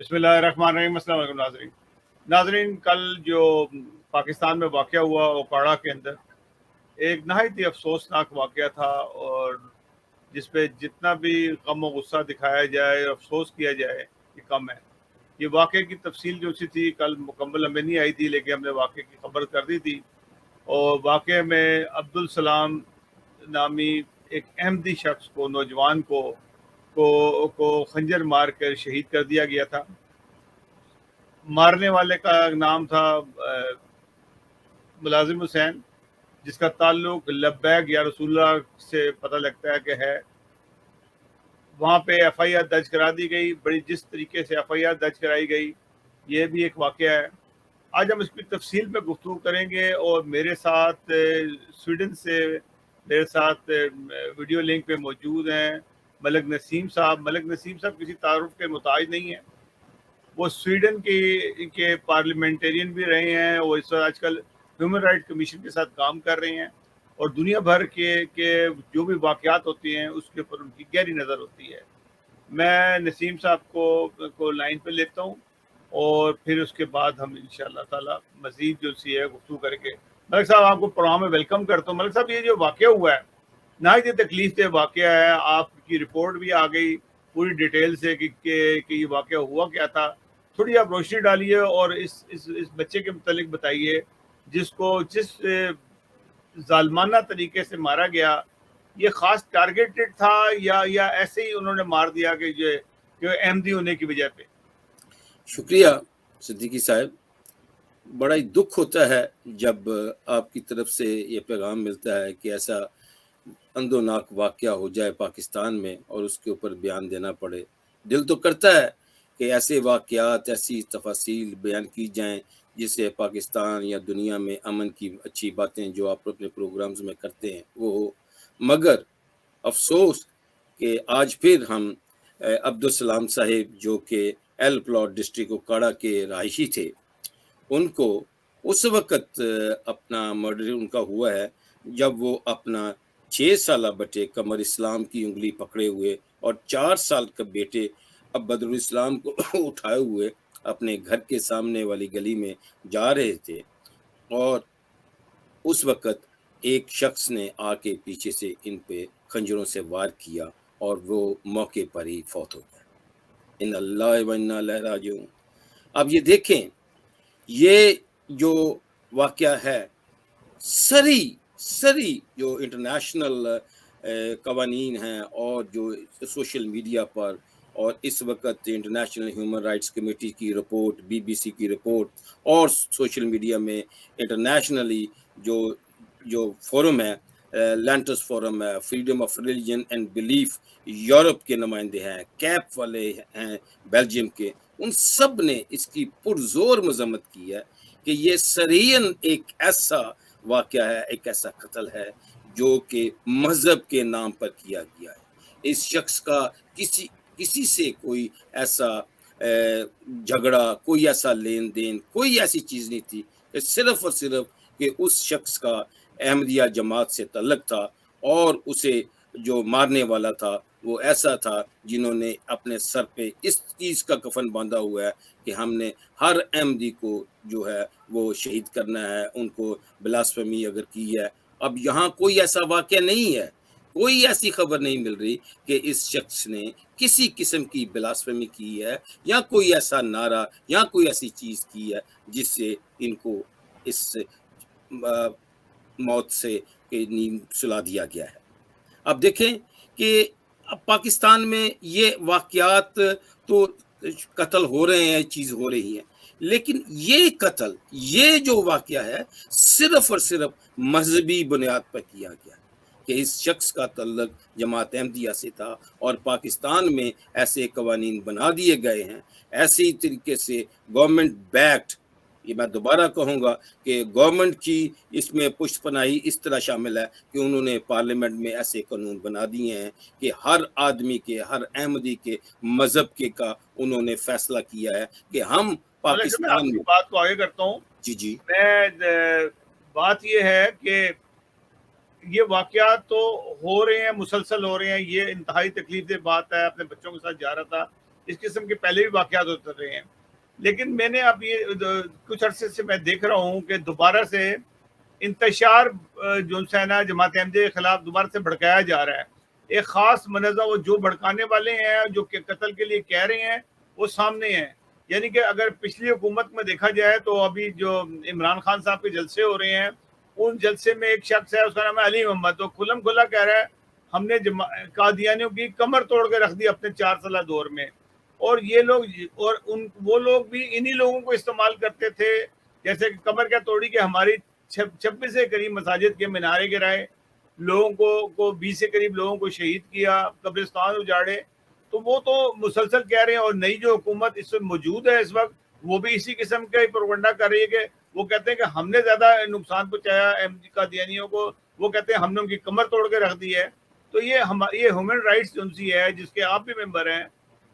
بسم اللہ الرحمن الرحیم۔ السلام علیکم ناظرین، کل جو پاکستان میں واقعہ ہوا اوکاڑا کے اندر، ایک نہایت ہی افسوسناک واقعہ تھا، اور جس پہ جتنا بھی غم و غصہ دکھایا جائے، افسوس کیا جائے، یہ کم ہے۔ یہ واقعے کی تفصیل جو سی تھی کل مکمل ہمیں نہیں آئی تھی، لیکن ہم نے واقعے کی خبر کر دی تھی، اور واقعے میں عبدالسلام نامی ایک احمدی شخص کو، نوجوان کو خنجر مار کر شہید کر دیا گیا تھا۔ مارنے والے کا نام تھا ملازم حسین، جس کا تعلق لبیک یا رسول اللہ سے پتہ لگتا ہے کہ ہے۔ وہاں پہ ایف آئی آر درج کرا دی گئی، بڑی جس طریقے سے ایف آئی آر درج کرائی گئی، یہ بھی ایک واقعہ ہے۔ آج ہم اس کی تفصیل میں گفتگو کریں گے، اور میرے ساتھ سویڈن سے میرے ساتھ ویڈیو لنک پہ موجود ہیں ملک نسیم صاحب۔ ملک نسیم صاحب کسی تعارف کے محتاج نہیں ہیں، وہ سویڈن کے پارلیمنٹرین بھی رہے ہیں، وہ اس وقت آج کل ہیومن رائٹ کمیشن کے ساتھ کام کر رہے ہیں، اور دنیا بھر کے جو بھی واقعات ہوتے ہیں اس کے اوپر ان کی گہری نظر ہوتی ہے۔ میں نسیم صاحب کو لائن پہ لیتا ہوں، اور پھر اس کے بعد ہم انشاءاللہ تعالی مزید جو سی ہے گفتگو کریں گے۔ ملک صاحب، آپ کو پروگرام میں ویلکم کرتا ہوں۔ ملک صاحب، یہ جو واقعہ ہوا ہے نہایت ہی تکلیف دہ واقعہ ہے، آپ کی رپورٹ بھی آ گئی پوری ڈیٹیل سے کہ یہ واقعہ ہوا کیا تھا۔ تھوڑی آپ روشنی ڈالیے اور اس بچے کے متعلق بتائیے، جس ظالمانہ طریقے سے مارا گیا۔ یہ خاص ٹارگیٹڈ تھا یا ایسے ہی انہوں نے مار دیا کہ احمدی ہونے کی وجہ پہ؟ شکریہ صدیقی صاحب۔ بڑا ہی دکھ ہوتا ہے جب آپ کی طرف سے یہ پیغام ملتا ہے کہ ایسا اندوناک واقعہ ہو جائے پاکستان میں اور اس کے اوپر بیان دینا پڑے۔ دل تو کرتا ہے کہ ایسے واقعات، ایسی تفاصیل بیان کی جائیں جس سے پاکستان یا دنیا میں امن کی اچھی باتیں جو آپ اپنے پروگرامز میں کرتے ہیں وہ ہو، مگر افسوس کہ آج پھر ہم عبدالسلام صاحب جو کہ ایل پلاٹ ڈسٹرکٹ اوکاڑا کے رہائشی تھے، ان کو اس وقت اپنا مرڈر ان کا ہوا ہے جب وہ اپنا 6 سالہ بٹے قمر اسلام کی انگلی پکڑے ہوئے اور 4 سال کا بیٹے اب بدر اسلام کو اٹھائے ہوئے اپنے گھر کے سامنے والی گلی میں جا رہے تھے، اور اس وقت ایک شخص نے آ کے پیچھے سے ان پہ خنجروں سے وار کیا اور وہ موقع پر ہی فوت ہو گیا۔ ان اللہ و انا الیہ راجعون۔ اب یہ دیکھیں، یہ جو واقعہ ہے، سری جو انٹرنیشنل قوانین ہیں اور جو سوشل میڈیا پر، اور اس وقت انٹرنیشنل ہیومن رائٹس کمیٹی کی رپورٹ، بی بی سی کی رپورٹ، اور سوشل میڈیا میں انٹرنیشنلی جو فورم ہے، لینٹس فورم ہے، freedom of religion and belief, Europe کے نمائندے ہیں، کیپ والے ہیں بیلجیم کے، ان سب نے اس کی پرزور مذمت کی ہے کہ یہ صریحاً ایک ایسا واقعہ ہے، ایک ایسا قتل ہے جو کہ مذہب کے نام پر کیا گیا ہے۔ اس شخص کا کسی سے کوئی ایسا جھگڑا، کوئی ایسا لین دین، کوئی ایسی چیز نہیں تھی، کہ صرف اور صرف کہ اس شخص کا احمدیہ جماعت سے تعلق تھا، اور اسے جو مارنے والا تھا وہ ایسا تھا جنہوں نے اپنے سر پہ اس چیز کا کفن باندھا ہوا ہے کہ ہم نے ہر احمدی کو جو ہے وہ شہید کرنا ہے، ان کو بلاسفیمی اگر کی ہے۔ اب یہاں کوئی ایسا واقعہ نہیں ہے، کوئی ایسی خبر نہیں مل رہی کہ اس شخص نے کسی قسم کی بلاسفیمی کی ہے، یا کوئی ایسا نعرہ یا کوئی ایسی چیز کی ہے جس سے ان کو اس موت سے نیند سلا دیا گیا ہے۔ اب دیکھیں کہ اب پاکستان میں یہ واقعات تو قتل ہو رہے ہیں، چیز ہو رہی ہے، لیکن یہ قتل، یہ جو واقعہ ہے، صرف اور صرف مذہبی بنیاد پر کیا گیا کہ اس شخص کا تعلق جماعت احمدیہ سے تھا، اور پاکستان میں ایسے قوانین بنا دیے گئے ہیں، ایسے طریقے سے گورنمنٹ بیکڈ، یہ میں دوبارہ کہوں گا کہ گورنمنٹ کی اس میں پشت پناہی اس طرح شامل ہے کہ انہوں نے پارلیمنٹ میں ایسے قانون بنا دیے ہیں کہ ہر آدمی کے، ہر احمدی کے مذہب کے کا انہوں نے فیصلہ کیا ہے کہ ہم میں آپ پاکستان کی بات کو آگے کرتا ہوں۔ جی بات یہ ہے کہ یہ واقعات تو ہو رہے ہیں، مسلسل ہو رہے ہیں، یہ انتہائی تکلیف دہ بات ہے۔ اپنے بچوں کے ساتھ جا رہا تھا اس قسم کے پہلے بھی واقعات ہوتے رہے ہیں. لیکن میں نے اب یہ کچھ عرصے سے میں دیکھ رہا ہوں کہ دوبارہ سے انتشار جو ہے نا جماعت احمدیہ کے خلاف دوبارہ سے بھڑکایا جا رہا ہے. ایک خاص منظم وہ جو بھڑکانے والے ہیں جو کہ قتل کے لیے کہہ رہے ہیں وہ سامنے ہیں. یعنی کہ اگر پچھلی حکومت میں دیکھا جائے تو ابھی جو عمران خان صاحب کے جلسے ہو رہے ہیں ان جلسے میں ایک شخص ہے اس کا نام ہے علی محمد, تو کھلم کھلا کہہ رہا ہے ہم نے قادیانیوں کی کمر توڑ کے رکھ دی اپنے 4 سالہ دور میں. اور یہ لوگ اور وہ لوگ بھی انہی لوگوں کو استعمال کرتے تھے, جیسے کہ کمر کیا توڑی کہ ہماری 26 سے قریب مساجد کے مینارے گرائے, لوگوں کو 20 سے قریب لوگوں کو شہید کیا, قبرستان اجاڑے. تو وہ تو مسلسل کہہ رہے ہیں. اور نئی جو حکومت اس میں موجود ہے اس وقت وہ بھی اسی قسم کا ہی پروپیگنڈا کر رہی ہے کہ وہ کہتے ہیں کہ ہم نے زیادہ نقصان پہنچایا احمدی قادیانیوں کو, وہ کہتے ہیں ہم نے ان کی کمر توڑ کے رکھ دی ہے. تو یہ ہیومن رائٹس ایجنسی ہے جس کے آپ بھی ممبر ہیں,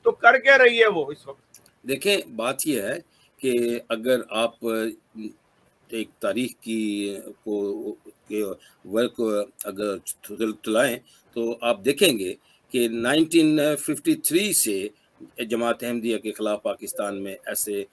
تو کر کیا رہی ہے وہ اس وقت؟ دیکھیں بات یہ ہے کہ اگر آپ ایک تاریخ کی ورک اگر تلائیں تو آپ دیکھیں گے کہ 1953 سے جماعت احمدیہ کے خلاف پاکستان میں ایسے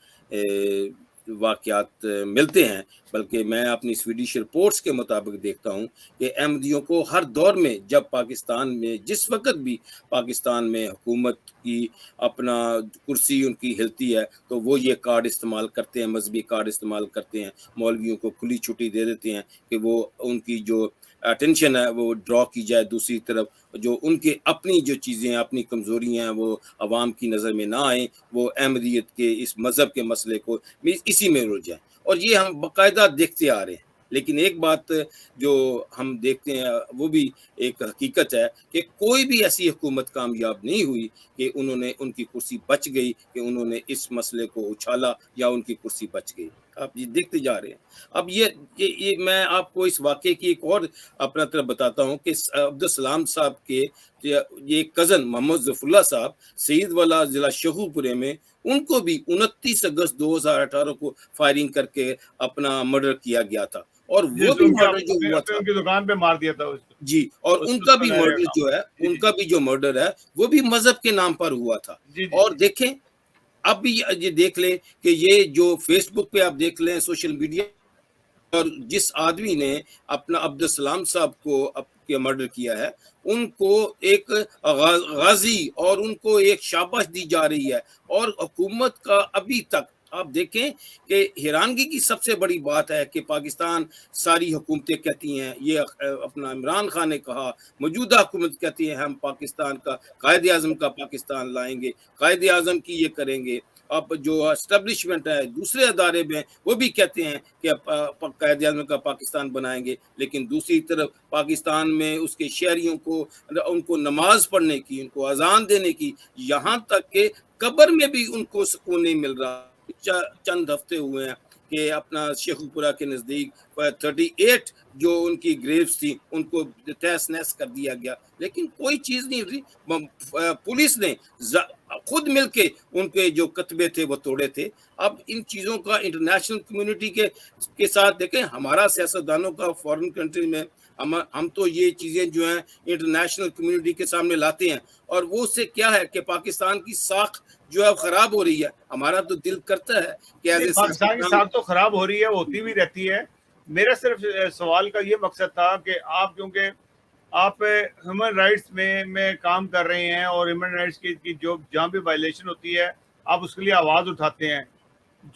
واقعات ملتے ہیں. بلکہ میں اپنی سویڈش رپورٹس کے مطابق دیکھتا ہوں کہ احمدیوں کو ہر دور میں جب پاکستان میں جس وقت بھی پاکستان میں حکومت کی اپنا کرسی ان کی ہلتی ہے تو وہ یہ کارڈ استعمال کرتے ہیں, مذہبی کارڈ استعمال کرتے ہیں, مولویوں کو کھلی چھٹی دے دیتے ہیں کہ وہ ان کی جو اٹینشن ہے وہ ڈرا کی جائے دوسری طرف, جو ان کے اپنی جو چیزیں اپنی کمزوریاں ہیں وہ عوام کی نظر میں نہ آئیں, وہ احمدیت کے اس مذہب کے مسئلے کو اسی میں رل جائیں. اور یہ ہم باقاعدہ دیکھتے آ رہے ہیں. لیکن ایک بات جو ہم دیکھتے ہیں وہ بھی ایک حقیقت ہے کہ کوئی بھی ایسی حکومت کامیاب نہیں ہوئی کہ انہوں نے ان کی کرسی بچ گئی, کہ انہوں نے اس مسئلے کو اچھالا یا ان کی کرسی بچ گئی. آپ یہ دیکھتے جا رہے ہیں. اب یہ میں آپ کو اس واقعے کی ایک اور اپنا طرف بتاتا ہوں کہ عبدالسلام صاحب کے یہ کزن محمد ظفر اللہ صاحب سعید والا ضلع شہو پورے میں, ان کو بھی 29 اگست 2018 کو فائرنگ کر کے اپنا مرڈر کیا گیا تھا. اور وہ بھی مرڈر جو ہوا تھا ان کی دکان پہ مار دیا تھا جی, اور ان کا بھی مرڈر جو ہے ان کا بھی جو مرڈر ہے وہ بھی مذہب کے نام پر ہوا تھا. اور دیکھیں اب بھی یہ دیکھ لیں کہ یہ جو فیس بک پہ آپ دیکھ لیں سوشل میڈیا, اور جس آدمی نے اپنا عبدالسلام صاحب کو مرڈر کیا ہے ان کو ایک غازی اور ان کو ایک شاباش دی جا رہی ہے. اور حکومت کا ابھی تک آپ دیکھیں کہ حیرانگی کی سب سے بڑی بات ہے کہ پاکستان ساری حکومتیں کہتی ہیں, یہ اپنا عمران خان نے کہا, موجودہ حکومت کہتی ہے ہم پاکستان کا قائد اعظم کا پاکستان لائیں گے, قائد اعظم کی یہ کریں گے. اب جو اسٹیبلشمنٹ ہے دوسرے ادارے میں وہ بھی کہتے ہیں کہ قائد اعظم کا پاکستان بنائیں گے, لیکن دوسری طرف پاکستان میں اس کے شہریوں کو ان کو نماز پڑھنے کی, ان کو اذان دینے کی, یہاں تک کہ قبر میں بھی ان کو سکون نہیں مل رہا. چند ہفتے ہوئے ہیں کہ اپنا شیخو پورہ کے نزدیک 38 جو ان کی گریوز تھی ان کو تہس نہس کر دیا گیا, لیکن کوئی چیز نہیں ہوئی. پولیس نے خود مل کے ان کے جو کتبے تھے وہ توڑے تھے. اب ان چیزوں کا انٹرنیشنل کمیونٹی کے ساتھ دیکھیں, ہمارا سیاستدانوں کا فارن کنٹری میں ہم تو یہ چیزیں جو ہیں انٹرنیشنل کمیونٹی کے سامنے لاتے ہیں, اور وہ اس سے کیا ہے کہ پاکستان کی ساکھ جو ہے خراب ہو رہی ہے. ہمارا تو دل کرتا ہے کہ پاکستان کی ساکھ تو خراب ہو رہی ہے, ہوتی بھی رہتی ہے. میرا صرف سوال کا یہ مقصد تھا کہ آپ کیونکہ آپ ہیومن رائٹس میں کام کر رہے ہیں اور ہیومن رائٹس کی جو جہاں بھی وائلیشن ہوتی ہے آپ اس کے لیے آواز اٹھاتے ہیں.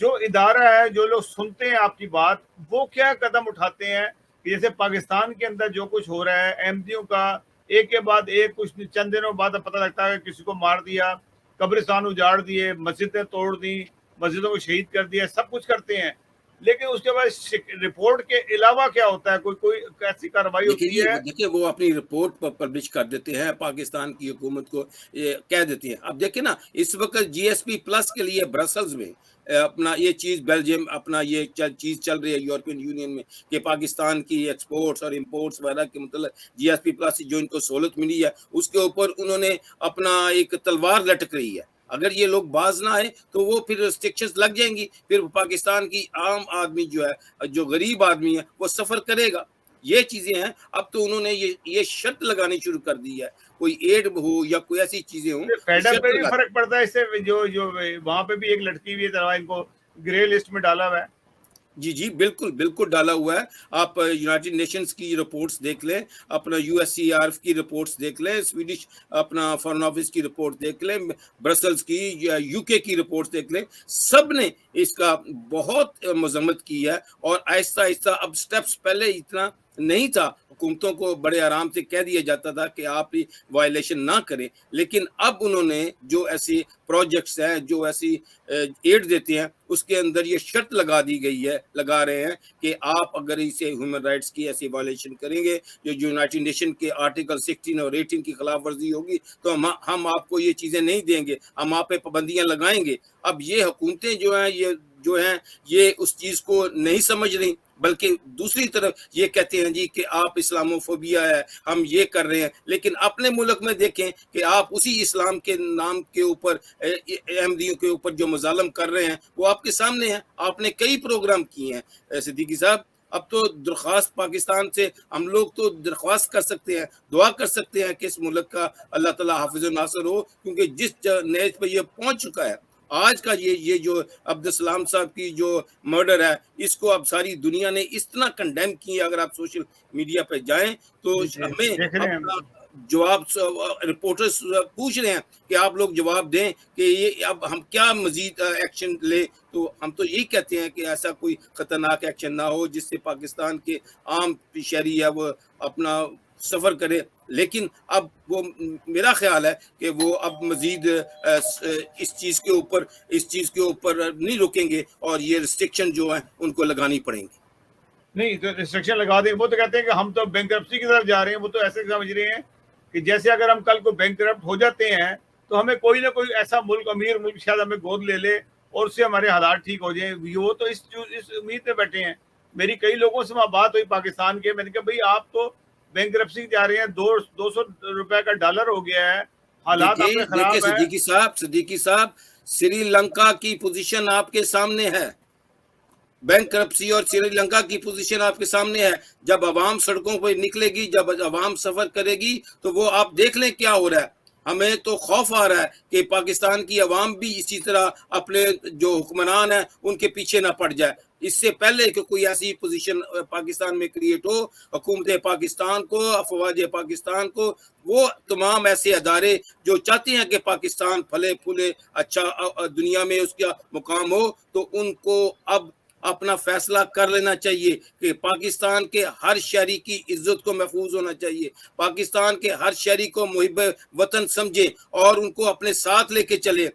جو ادارہ ہے جو لوگ سنتے ہیں آپ کی بات وہ کیا قدم اٹھاتے ہیں کہ جیسے پاکستان کے اندر جو کچھ ہو رہا ہے احمدیوں کا ایک کے بعد ایک, کچھ چند دنوں بعد پتہ لگتا ہے کہ کسی کو مار دیا, قبرستان اجاڑ دیے, مسجدیں توڑ دی, مسجدوں کو شہید کر دیا, سب کچھ کرتے ہیں. لیکن اس کے بعد رپورٹ کے علاوہ کیا ہوتا ہے؟ کوئی ایسی کارروائی ہوتی ہے؟ دیکھیں وہ اپنی رپورٹ پر پبلش کر دیتے ہیں, پاکستان کی حکومت کو یہ کہہ دیتی ہیں. اب دیکھیں نا اس وقت جی ایس پی پلس کے لیے برسلز میں اپنا یہ چیز بیلجیم اپنا یہ چیز چل رہی ہے یورپین یونین میں کہ پاکستان کی ایکسپورٹس اور امپورٹس وغیرہ کے متعلق جی ایس پی پلس جو ان کو سہولت ملی ہے اس کے اوپر انہوں نے اپنا ایک تلوار لٹک رہی ہے. اگر یہ لوگ باز نہ آئے تو وہ پھر ریسٹرکشنز لگ جائیں گی, پھر پاکستان کی عام آدمی جو ہے جو غریب آدمی ہے وہ سفر کرے گا. یہ چیزیں ہیں. اب تو انہوں نے یہ شرط لگانی شروع کر دی ہے, کوئی ایڈ ہو یا کوئی ایسی چیزیں ہوں, فیڈا شرط پہ بھی لگا. فرق پڑتا ہے اس سے, جو وہاں پہ بھی ایک لڑکی بھی ہے, ان کو گرے لسٹ میں ڈالا ہوا ہے. جی جی بالکل بالکل ڈالا ہوا ہے. آپ یونائٹڈ نیشنز کی رپورٹس دیکھ لیں, اپنا U S C R F کی رپورٹس دیکھ لیں, سویڈش اپنا فارن آفس کی رپورٹ دیکھ لیں, برسلز کی یا یو کے کی رپورٹس دیکھ لیں, سب نے اس کا بہت مذمت کی ہے. اور آہستہ آہستہ اب سٹیپس, پہلے اتنا نہیں تھا, حکومتوں کو بڑے آرام سے کہہ دیا جاتا تھا کہ آپ وائلیشن نہ کریں, لیکن اب انہوں نے جو ایسی پروجیکٹس ہیں, جو ایسی ایڈ دیتے ہیں, اس کے اندر یہ شرط لگا دی گئی ہے, لگا رہے ہیں کہ آپ اگر اسے ہیومن رائٹس کی ایسی وائلیشن کریں گے, جو یونائٹڈ نیشن کے آرٹیکل 16 اور 18 کی خلاف ورزی ہوگی, تو ہم آپ کو یہ چیزیں نہیں دیں گے, ہم آپ پہ پابندیاں لگائیں گے. اب یہ حکومتیں جو ہیں یہ اس چیز کو نہیں سمجھ رہی, بلکہ دوسری طرف یہ کہتے ہیں جی کہ آپ اسلاموفوبیا ہے, ہم یہ کر رہے ہیں. لیکن اپنے ملک میں دیکھیں کہ آپ اسی اسلام کے نام کے اوپر, احمدیوں کے اوپر جو مظالم کر رہے ہیں وہ آپ کے سامنے ہیں. آپ نے کئی پروگرام کیے ہیں صدیقی صاحب. اب تو درخواست پاکستان سے ہم لوگ تو درخواست کر سکتے ہیں, دعا کر سکتے ہیں کہ اس ملک کا اللہ تعالیٰ حافظ و ناصر ہو, کیونکہ جس نیز پہ یہ پہنچ چکا ہے آج کا, یہ جو عبدالسلام صاحب کی جو مرڈر ہے, اس کو اب ساری دنیا نے اس طرح کنڈیم کی ہے. اگر آپ سوشل میڈیا پہ جائیں تو ہمیں دیکھ رہے ہیں اپنا جواب, رپورٹرز پوچھ رہے ہیں کہ آپ لوگ جواب دیں کہ یہ اب ہم کیا مزید ایکشن لیں. تو ہم تو یہی کہتے ہیں کہ ایسا کوئی خطرناک ایکشن نہ ہو جس سے پاکستان کے عام شہری ہے وہ اپنا سفر کرے. لیکن اب وہ میرا خیال ہے کہ وہ اب مزید اس چیز کے اوپر نہیں رکیں گے, اور یہ ریسٹرکشن جو ہیں ان کو لگانی پڑیں گی. نہیں تو ریسٹرکشن لگا دیں. وہ تو کہتے ہیں کہ ہم تو بینک کرپسی کی طرف جا رہے ہیں. وہ تو ایسے سمجھ رہے ہیں کہ جیسے اگر ہم کل کو بینک کرپٹ ہو جاتے ہیں تو ہمیں کوئی نہ کوئی ایسا ملک, امیر ملک شاید ہمیں گود لے لے اور اس سے ہمارے حالات ٹھیک ہو جائیں. وہ تو اس امید پہ بیٹھے ہیں. میری کئی لوگوں سے وہاں بات ہوئی پاکستان کے, میں نے کہا بھائی آپ تو بینک کرپسی جا رہے ہیں, 200 روپے کا ڈالر ہو گیا ہے, حالات آپ کے دیکھیں خراب ہیں. صدیقی صاحب, سری لنکا کی پوزیشن آپ کے سامنے ہے, بینک کرپسی اور سری لنکا کی پوزیشن آپ کے سامنے ہے. جب عوام سڑکوں پر نکلے گی, جب عوام سفر کرے گی, تو وہ آپ دیکھ لیں کیا ہو رہا ہے. ہمیں تو خوف آ رہا ہے کہ پاکستان کی عوام بھی اسی طرح اپنے جو حکمران ہیں ان کے پیچھے نہ پڑ جائے. اس سے پہلے کہ کوئی ایسی پوزیشن پاکستان میں کریٹ ہو, حکومت پاکستان کو, افواج پاکستان کو, وہ تمام ایسے ادارے جو چاہتے ہیں کہ پاکستان پھلے پھولے, اچھا دنیا میں اس کا مقام ہو, تو ان کو اب اپنا فیصلہ کر لینا چاہیے کہ پاکستان کے ہر شہری کی عزت کو محفوظ ہونا چاہیے, پاکستان کے ہر شہری کو محب وطن سمجھے اور ان کو اپنے ساتھ لے کے چلے.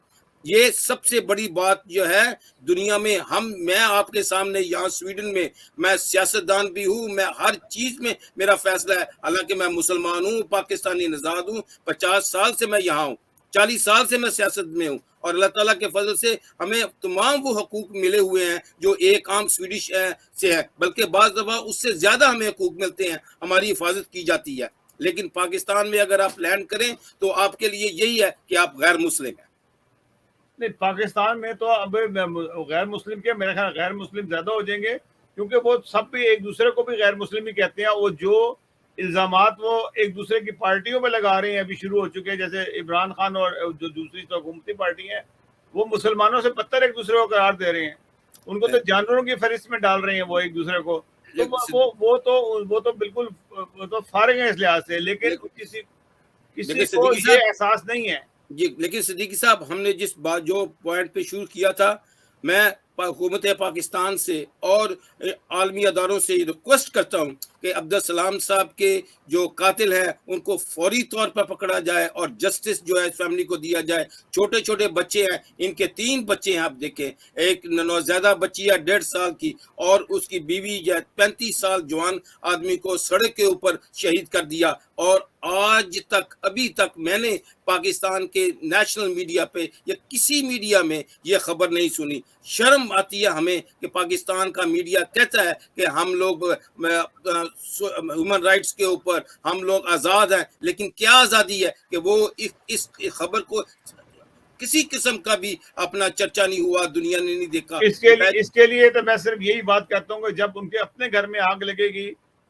یہ سب سے بڑی بات جو ہے دنیا میں. میں آپ کے سامنے یہاں سویڈن میں سیاستدان بھی ہوں, میں ہر چیز میں میرا فیصلہ ہے, حالانکہ میں مسلمان ہوں, پاکستانی نژاد ہوں, 50 سال سے میں یہاں ہوں, 40 سال سے میں سیاست میں ہوں, اور اللہ تعالیٰ کے فضل سے ہمیں تمام وہ حقوق ملے ہوئے ہیں جو ایک عام سویڈش سے ہے, بلکہ بعض دفعہ اس سے زیادہ ہمیں حقوق ملتے ہیں, ہماری حفاظت کی جاتی ہے. لیکن پاکستان میں اگر آپ لینڈ کریں تو آپ کے لیے یہی ہے کہ آپ غیر مسلم ہیں. نہیں, پاکستان میں تو اب غیر مسلم کے, میرے خیال غیر مسلم زیادہ ہو جائیں گے, کیونکہ وہ سب بھی ایک دوسرے کو بھی غیر مسلم ہی کہتے ہیں. وہ جو الزامات وہ ایک دوسرے کی پارٹیوں میں لگا رہے ہیں, ابھی شروع ہو چکے ہیں, جیسے عمران خان اور جو دوسری تو حکومتی پارٹی ہیں وہ مسلمانوں سے بدتر ایک دوسرے کو قرار دے رہے ہیں, ان کو تو جانوروں کی فہرست میں ڈال رہے ہیں وہ ایک دوسرے کو. تو وہ تو بالکل وہ تو فارغ ہیں اس لحاظ سے, لیکن کسی کو یہ احساس نہیں ہے. جی لیکن صدیقی صاحب, ہم نے جس بات جو پوائنٹ پہ شروع کیا تھا, میں حکومت پاکستان سے اور عالمی اداروں سے ریکویسٹ کرتا ہوں کہ عبدالسلام صاحب کے جو قاتل ہیں ان کو فوری طور پر پکڑا جائے اور جسٹس جو ہے فیملی کو دیا جائے. چھوٹے چھوٹے بچے ہیں, ان کے 3 بچے ہیں, آپ دیکھیں, ایک نوزائیدہ بچی ہے 1.5 سال کی, اور اس کی بیوی جو ہے 35 سال جوان آدمی کو سڑک کے اوپر شہید کر دیا. اور آج تک, ابھی تک میں نے پاکستان کے نیشنل میڈیا پہ یا کسی میڈیا میں یہ خبر نہیں سنی. شرم آتی ہے ہمیں کہ پاکستان کا میڈیا کہتا ہے کہ ہم لوگ ہیومن رائٹس کے اوپر ہم لوگ آزاد ہیں, لیکن کیا آزادی ہے کہ وہ اس خبر کو کسی قسم کا بھی اپنا چرچا نہیں ہوا, دنیا نے نہیں دیکھا. اس کے لیے تو میں صرف یہی بات کہتا ہوں کہ جب ان کے اپنے گھر میں آگ لگے گی